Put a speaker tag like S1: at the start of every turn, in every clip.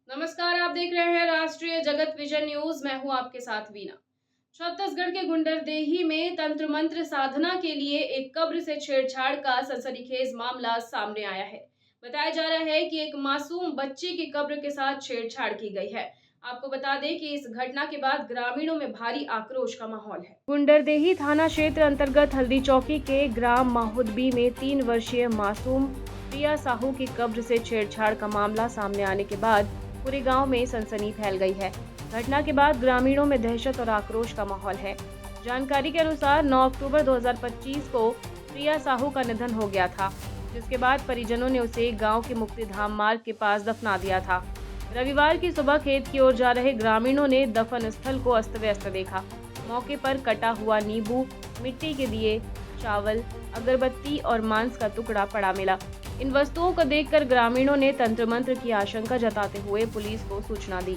S1: नमस्कार, आप देख रहे हैं राष्ट्रीय जगत विजन न्यूज। मैं हूं आपके साथ वीना। छत्तीसगढ़ के गुंडरदेही में तंत्र मंत्र साधना के लिए एक कब्र से छेड़छाड़ का सनसनीखेज मामला सामने आया है। बताया जा रहा है कि एक मासूम बच्ची की कब्र के साथ छेड़छाड़ की गई है। आपको बता दें कि इस घटना के बाद ग्रामीणों में भारी आक्रोश का माहौल है। गुंडरदेही थाना क्षेत्र अंतर्गत हल्दी चौकी के ग्राम माहुदबी में 3 वर्षीय मासूम प्रिया साहू की कब्र से छेड़छाड़ का मामला सामने आने के बाद पूरे गांव में सनसनी फैल गई है। घटना के बाद ग्रामीणों में दहशत और आक्रोश का माहौल है। जानकारी के अनुसार 9 अक्टूबर 2025 को प्रिया साहू का निधन हो गया था, जिसके बाद परिजनों ने उसे गांव के मुक्तिधाम मार्ग के पास दफना दिया था। रविवार की सुबह खेत की ओर जा रहे ग्रामीणों ने दफन स्थल को अस्त व्यस्त देखा। मौके पर कटा हुआ नींबू, मिट्टी के दिए, चावल, अगरबत्ती और मांस का टुकड़ा पड़ा मिला। इन वस्तुओं को देखकर ग्रामीणों ने तंत्र मंत्र की आशंका जताते हुए पुलिस को सूचना दी।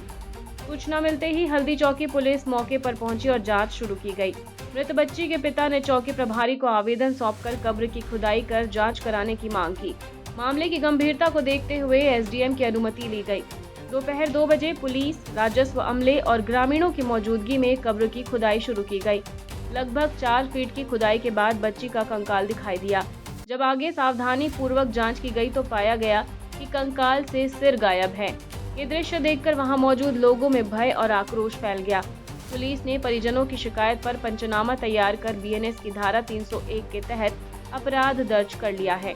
S1: सूचना मिलते ही हल्दी चौकी पुलिस मौके पर पहुंची और जांच शुरू की गई। मृत बच्ची के पिता ने चौकी प्रभारी को आवेदन सौंपकर कब्र की खुदाई कर जांच कराने की मांग की। मामले की गंभीरता को देखते हुए एसडीएम की अनुमति ली गई। दोपहर 2 बजे पुलिस, राजस्व अमले और ग्रामीणों की मौजूदगी में कब्र की खुदाई शुरू की गई। लगभग 4 फीट की खुदाई के बाद बच्ची का कंकाल दिखाई दिया। जब आगे सावधानी पूर्वक जांच की गई तो पाया गया कि कंकाल से सिर गायब है। ये दृश्य देखकर वहां मौजूद लोगों में भय और आक्रोश फैल गया। पुलिस ने परिजनों की शिकायत पर पंचनामा तैयार कर बीएनएस की धारा 301 के तहत अपराध दर्ज कर लिया है।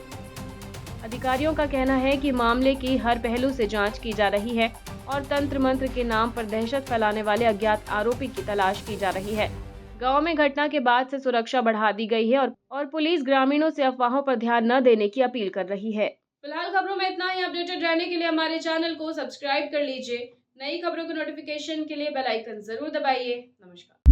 S1: अधिकारियों का कहना है कि मामले की हर पहलू से जांच की जा रही है और तंत्र मंत्र के नाम पर दहशत फैलाने वाले अज्ञात आरोपी की तलाश की जा रही है। गांव में घटना के बाद से सुरक्षा बढ़ा दी गई है और पुलिस ग्रामीणों से अफवाहों पर ध्यान न देने की अपील कर रही है। फिलहाल खबरों में इतना ही। अपडेटेड रहने के लिए हमारे चैनल को सब्सक्राइब कर लीजिए। नई खबरों के नोटिफिकेशन के लिए बेल आइकन जरूर दबाइए। नमस्कार।